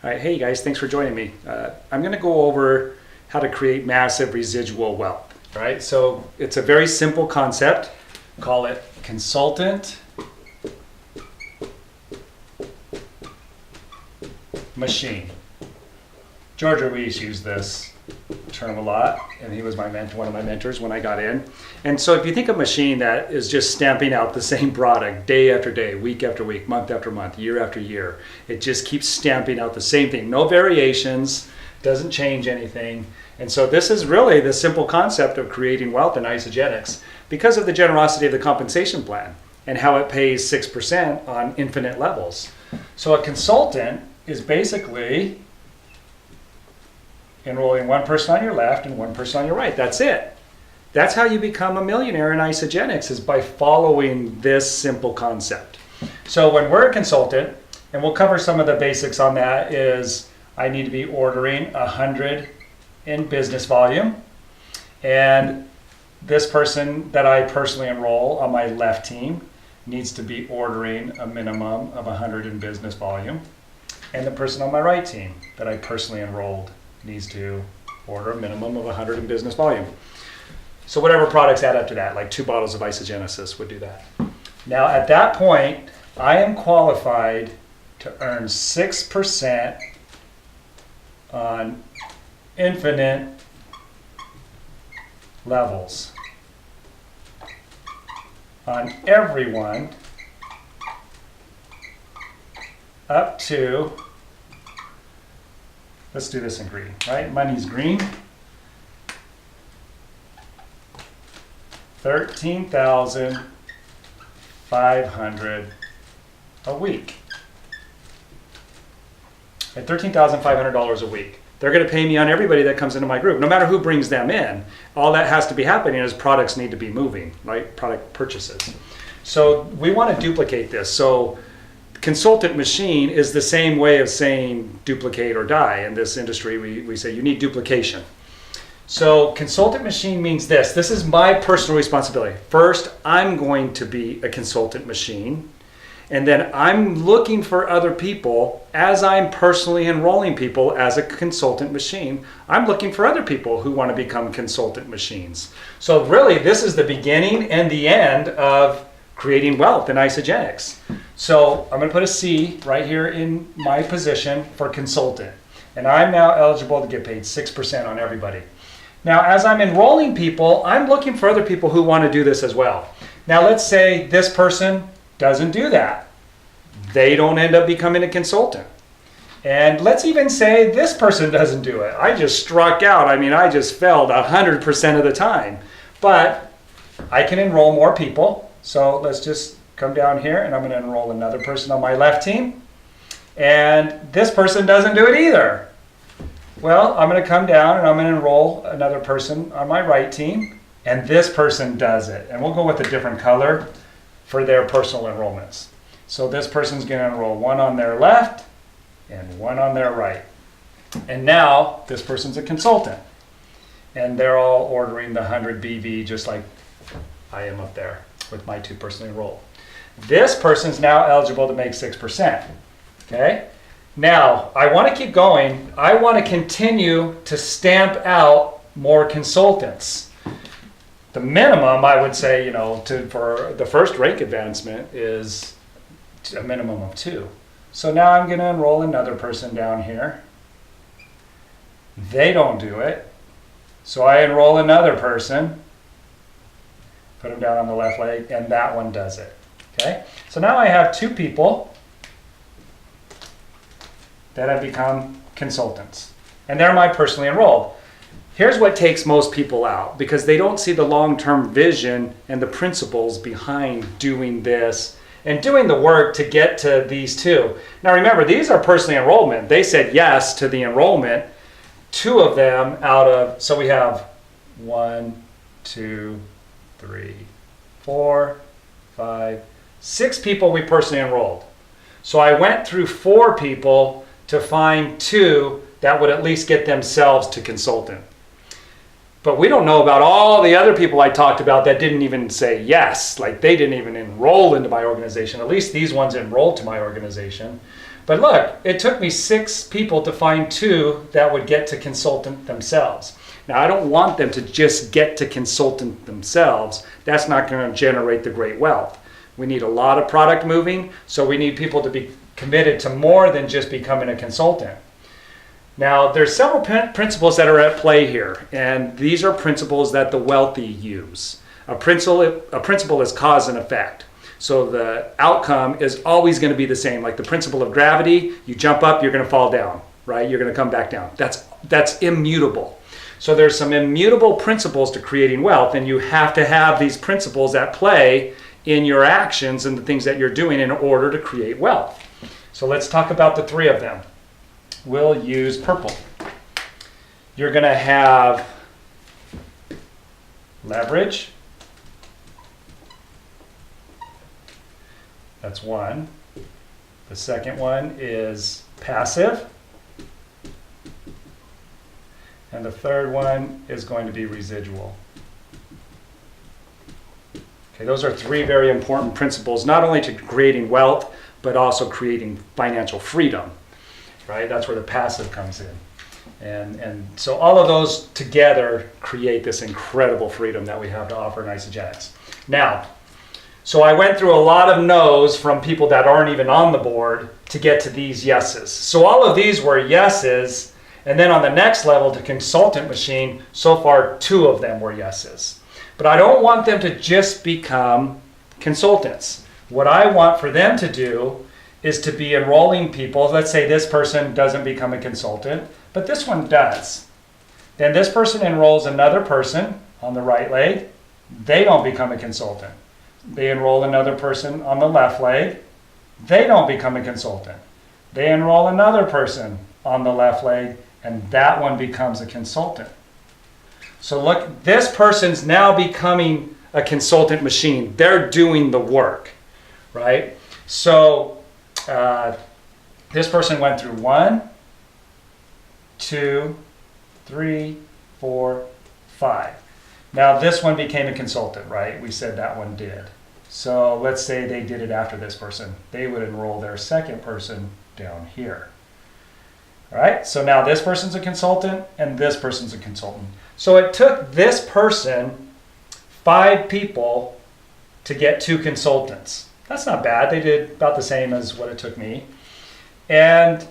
All right, hey guys, thanks for joining me. I'm going to go over how to create massive residual wealth. All right, so it's a very simple concept. Call it consultant machine. George Ruiz used this term a lot, and he was my mentor, one of my mentors when I got in. And so if you think of a machine that is just stamping out the same product day after day, week after week, month after month, year after year, it just keeps stamping out the same thing. No variations, doesn't change anything. And so this is really the simple concept of creating wealth in isogenics because of the generosity of the compensation plan and how it pays 6% on infinite levels. So a consultant is basically enrolling one person on your left and one person on your right. That's it. That's how you become a millionaire in isogenics, is by following this simple concept. So when we're a consultant, and we'll cover some of the basics on that, is I need to be ordering 100 in business volume. And this person that I personally enroll on my left team needs to be ordering a minimum of 100 in business volume. And the person on my right team that I personally enrolled needs to order a minimum of 100 in business volume. So whatever products add up to that, like 2 bottles of isogenesis would do that. Now at that point, I am qualified to earn 6% on infinite levels on everyone up to, let's do this in green, right? Money's green. 13,500 a week. At $13,500 a week. They're going to pay me on everybody that comes into my group, no matter who brings them in. All that has to be happening is products need to be moving, right? Product purchases. So we want to duplicate this. So consultant machine is the same way of saying duplicate or die. In this industry, we say you need duplication. So consultant machine means this. This is my personal responsibility. First, I'm going to be a consultant machine. And then I'm looking for other people as I'm personally enrolling people as a consultant machine. I'm looking for other people who want to become consultant machines. So really, this is the beginning and the end of creating wealth in isogenics. So I'm going to put a C right here in my position for consultant. And I'm now eligible to get paid 6% on everybody. Now, as I'm enrolling people, I'm looking for other people who want to do this as well. Now, let's say this person doesn't do that. They don't end up becoming a consultant. And let's even say this person doesn't do it. I just struck out. I mean, I just failed 100% of the time. But I can enroll more people. So let's just come down here and I'm going to enroll another person on my left team. And this person doesn't do it either. Well, I'm going to come down and I'm going to enroll another person on my right team. And this person does it. And we'll go with a different color for their personal enrollments. So this person's going to enroll one on their left and one on their right. And now this person's a consultant. And they're all ordering the 100 BV just like I am up there with my 2 personally enrolled. This person's now eligible to make 6%. Okay? Now, I want to keep going. I want to continue to stamp out more consultants. The minimum, I would say, for the first rank advancement is a minimum of 2. So now I'm going to enroll another person down here. They don't do it. So I enroll another person, put them down on the left leg, and that one does it. Okay? So now I have 2 people that have become consultants. And they're my personally enrolled. Here's what takes most people out, because they don't see the long-term vision and the principles behind doing this and doing the work to get to these 2. Now remember, these are personally enrollment. They said yes to the enrollment. 2 of them out of, so we have 1, 2, 3, 4, 5, 6 people we personally enrolled. So I went through 4 people to find 2 that would at least get themselves to consultant. But we don't know about all the other people I talked about that didn't even say yes. Like they didn't even enroll into my organization. At least these ones enrolled to my organization. But look, it took me 6 people to find 2 that would get to consultant themselves. Now, I don't want them to just get to consultant themselves. That's not going to generate the great wealth. We need a lot of product moving, so we need people to be committed to more than just becoming a consultant. Now, there's several principles that are at play here, and these are principles that the wealthy use. A principle is cause and effect. So the outcome is always going to be the same. Like the principle of gravity, you jump up, you're going to fall down, right? You're going to come back down. That's immutable. So there's some immutable principles to creating wealth, and you have to have these principles at play in your actions and the things that you're doing in order to create wealth. So let's talk about the 3 of them. We'll use purple. You're going to have leverage. That's 1. The second one is passive. And the third one is going to be residual. Okay, those are 3 very important principles, not only to creating wealth, but also creating financial freedom. Right? That's where the passive comes in. And so all of those together create this incredible freedom that we have to offer in Isogenics. Now, so I went through a lot of no's from people that aren't even on the board to get to these yeses. So all of these were yeses, and then on the next level, the consultant machine, so far 2 of them were yeses. But I don't want them to just become consultants. What I want for them to do is to be enrolling people. Let's say this person doesn't become a consultant, but this one does. Then this person enrolls another person on the right leg. They don't become a consultant. They enroll another person on the left leg. They don't become a consultant. They enroll another person on the left leg, and that one becomes a consultant. So look, this person's now becoming a consultant machine. They're doing the work, right? So this person went through 1, 2, 3, 4, 5. Now this one became a consultant, right? We said that one did. So let's say they did it after this person. They would enroll their second person down here. All right, so now this person's a consultant and this person's a consultant. So it took this person 5 people to get 2 consultants. That's not bad. They did about the same as what it took me. And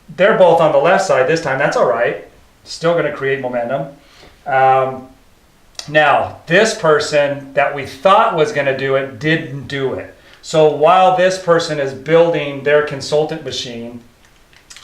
they're both on the left side this time. That's all right. Still going to create momentum. Now, this person that we thought was going to do it didn't do it. So while this person is building their consultant machine,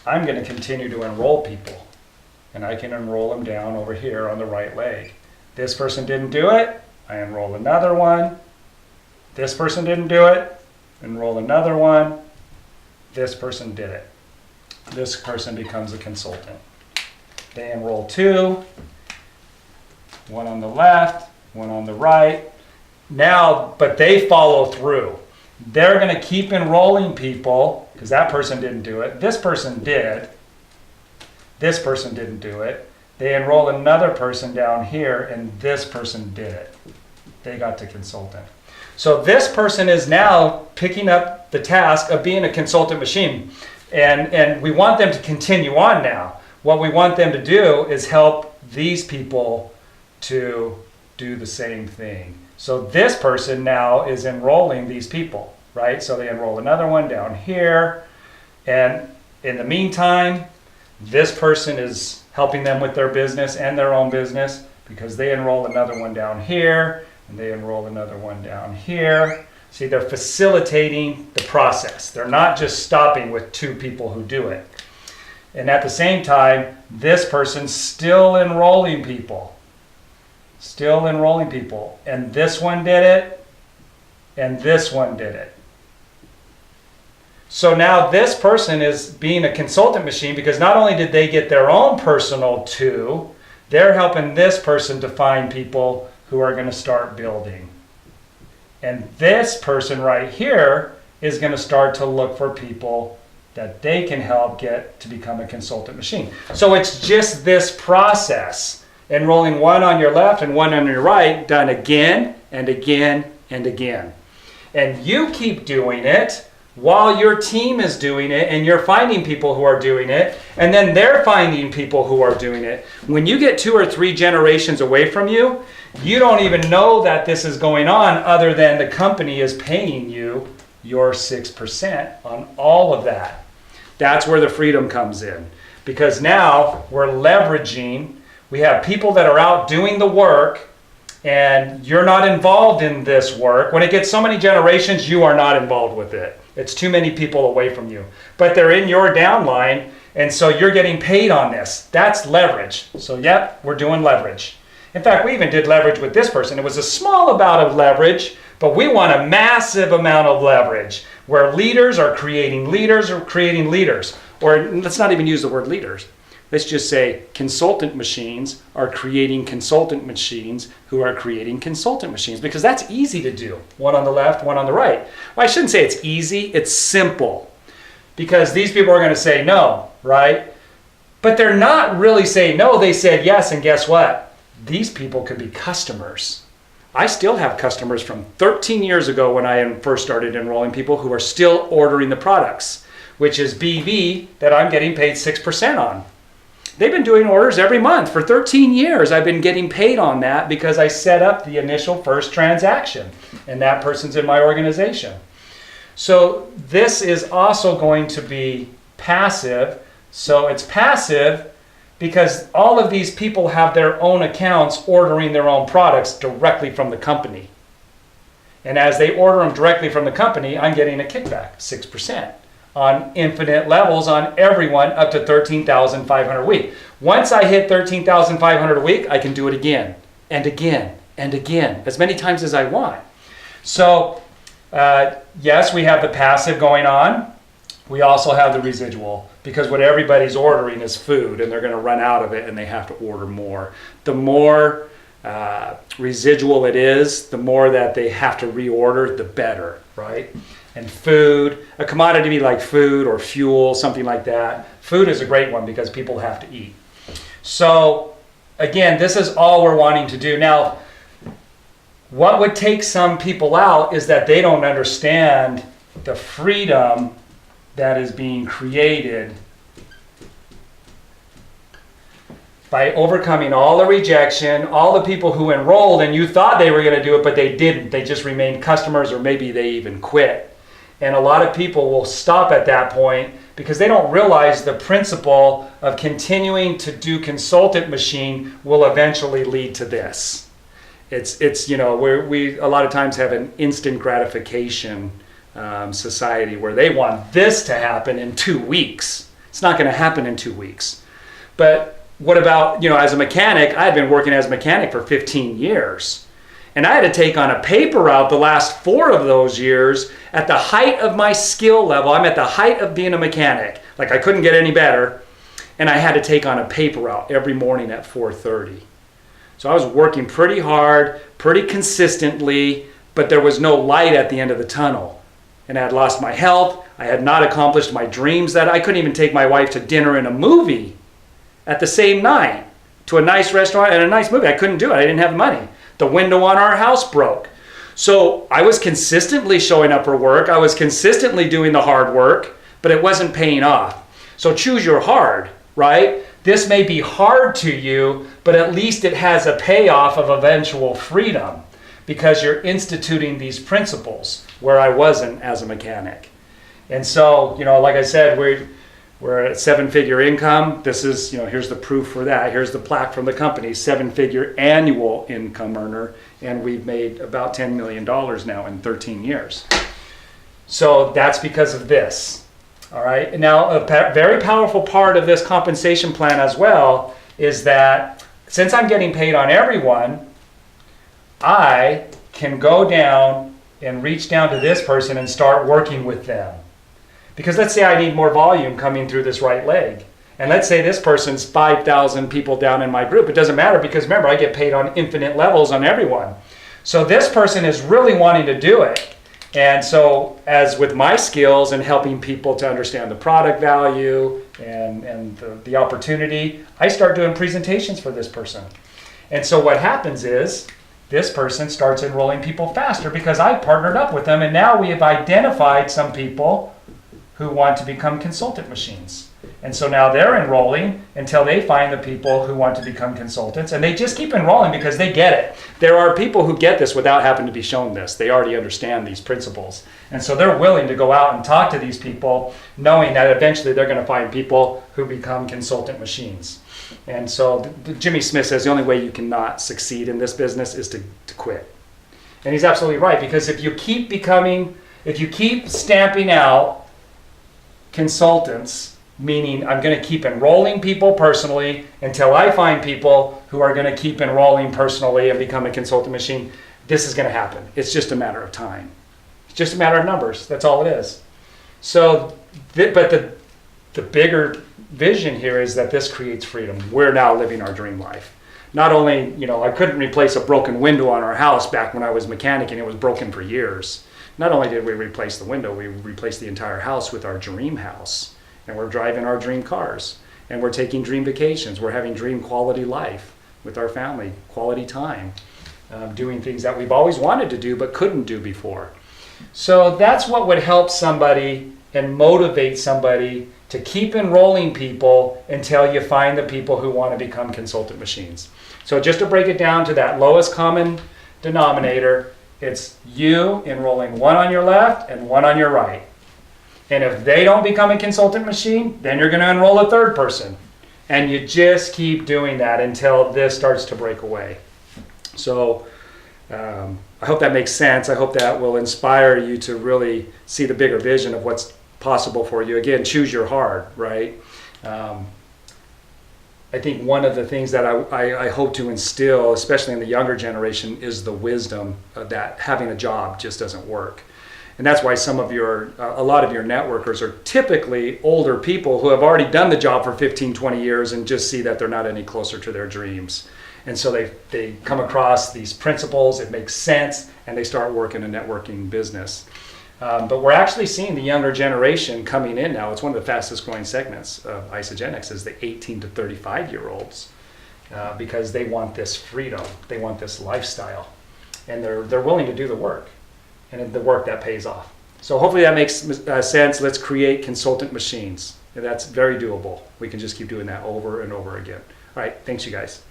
I'm going to continue to enroll people. And I can enroll them down over here on the right leg. This person didn't do it. I enroll another one. This person didn't do it. Enroll another one. This person did it. This person becomes a consultant. They enroll 2. One on the left, one on the right. Now, but they follow through. They're going to keep enrolling people because that person didn't do it. This person did. This person didn't do it. They enroll another person down here, and this person did it. They got to consultant. So this person is now picking up the task of being a consultant machine. And we want them to continue on now. What we want them to do is help these people to do the same thing. So this person now is enrolling these people, right? So they enroll another one down here. And in the meantime, this person is helping them with their business and their own business because they enroll another one down here and they enroll another one down here. See, they're facilitating the process. They're not just stopping with 2 people who do it. And at the same time, this person's still enrolling people. Still enrolling people. And this one did it, and this one did it. So now this person is being a consultant machine because not only did they get their own personal 2, they're helping this person to find people who are going to start building. And this person right here is going to start to look for people that they can help get to become a consultant machine. So it's just this process, enrolling one on your left and one on your right, done again and again and again. And you keep doing it while your team is doing it and you're finding people who are doing it, and then they're finding people who are doing it. When you get 2 or 3 generations away from you, you don't even know that this is going on other than the company is paying you your 6% on all of that. That's where the freedom comes in. Because now we're leveraging, we have people that are out doing the work, and you're not involved in this work. When it gets so many generations, you are not involved with it. It's too many people away from you. But they're in your downline, and so you're getting paid on this. That's leverage. So yep, we're doing leverage. In fact, we even did leverage with this person. It was a small amount of leverage, but we want a massive amount of leverage where leaders are creating leaders or creating leaders. Or let's not even use the word leaders. Let's just say consultant machines are creating consultant machines who are creating consultant machines, because that's easy to do. One on the left, one on the right. Well, I shouldn't say it's easy, it's simple. Because these people are going to say no, right? But they're not really saying no, they said yes, and guess what? These people could be customers. I still have customers from 13 years ago when I first started enrolling people who are still ordering the products, which is BV that I'm getting paid 6% on. They've been doing orders every month for 13 years. I've been getting paid on that because I set up the initial first transaction, and that person's in my organization. So this is also going to be passive. So it's passive because all of these people have their own accounts ordering their own products directly from the company. And as they order them directly from the company, I'm getting a kickback, 6%. On infinite levels on everyone up to 13,500 a week. Once I hit 13,500 a week, I can do it again and again and again, as many times as I want. So yes, we have the passive going on. We also have the residual, because what everybody's ordering is food, and they're going to run out of it and they have to order more. The more residual it is, the more that they have to reorder, the better, right? And food, a commodity like food or fuel, something like that. Food is a great one because people have to eat. So again, this is all we're wanting to do. Now, what would take some people out is that they don't understand the freedom that is being created by overcoming all the rejection, all the people who enrolled and you thought they were going to do it, but they didn't. They just remained customers, or maybe they even quit. And a lot of people will stop at that point because they don't realize the principle of continuing to do consultant machine will eventually lead to this. It's you know, where we a lot of times have an instant gratification society where they want this to happen in 2 weeks. It's not going to happen in 2 weeks. But what about, you know, as a mechanic, I've been working as a mechanic for 15 years. And I had to take on a paper route the last 4 of those years at the height of my skill level. I'm at the height of being a mechanic. Like, I couldn't get any better. And I had to take on a paper route every morning at 4:30. So I was working pretty hard, pretty consistently, but there was no light at the end of the tunnel. And I had lost my health. I had not accomplished my dreams. That I couldn't even take my wife to dinner and a movie at the same night, to a nice restaurant and a nice movie. I couldn't do it. I didn't have the money. The window on our house broke. So I was consistently showing up for work. I was consistently doing the hard work, but it wasn't paying off. So choose your hard, right? This may be hard to you, but at least it has a payoff of eventual freedom because you're instituting these principles where I wasn't as a mechanic. And so, you know, like I said, we're at 7-figure income. This is, you know, here's the proof for that. Here's the plaque from the company, 7-figure annual income earner. And we've made about $10 million now in 13 years. So that's because of this. All right. And now a very powerful part of this compensation plan as well is that since I'm getting paid on everyone, I can go down and reach down to this person and start working with them. Because let's say I need more volume coming through this right leg. And let's say this person's 5,000 people down in my group. It doesn't matter because remember, I get paid on infinite levels on everyone. So this person is really wanting to do it. And so as with my skills and helping people to understand the product value and the opportunity, I start doing presentations for this person. And so what happens is this person starts enrolling people faster because I partnered up with them, and now we have identified some people who want to become consultant machines. And so now they're enrolling until they find the people who want to become consultants, and they just keep enrolling because they get it. There are people who get this without having to be shown this. They already understand these principles. And so they're willing to go out and talk to these people, knowing that eventually they're going to find people who become consultant machines. And so Jimmy Smith says the only way you cannot succeed in this business is to quit. And he's absolutely right, because if you keep stamping out consultants, meaning I'm going to keep enrolling people personally until I find people who are going to keep enrolling personally and become a consultant machine, this is going to happen. It's just a matter of time. It's just a matter of numbers. That's all it is. So, but the bigger vision here is that this creates freedom. We're now living our dream life. Not only, I couldn't replace a broken window on our house back when I was mechanicing, it was broken for years. Not only did we replace the window, we replaced the entire house with our dream house. And we're driving our dream cars, and we're taking dream vacations. We're having dream quality life with our family, quality time, doing things that we've always wanted to do but couldn't do before. So that's what would help somebody and motivate somebody to keep enrolling people until you find the people who want to become consultant machines. So just to break it down to that lowest common denominator, it's you enrolling one on your left and one on your right. And if they don't become a consultant machine, then you're going to enroll a third person. And you just keep doing that until this starts to break away. So I hope that makes sense. I hope that will inspire you to really see the bigger vision of what's possible for you. Again, choose your heart, right? I think one of the things that I hope to instill, especially in the younger generation, is the wisdom that having a job just doesn't work. And that's why a lot of your networkers are typically older people who have already done the job for 15, 20 years and just see that they're not any closer to their dreams. And so they come across these principles, it makes sense, and they start working a networking business. But we're actually seeing the younger generation coming in now. It's one of the fastest growing segments of Isogenics is the 18 to 35-year-olds because they want this freedom, they want this lifestyle, and they're willing to do the work. And the work that pays off. So hopefully that makes sense. Let's create consultant machines. And that's very doable. We can just keep doing that over and over again. All right, thanks you guys.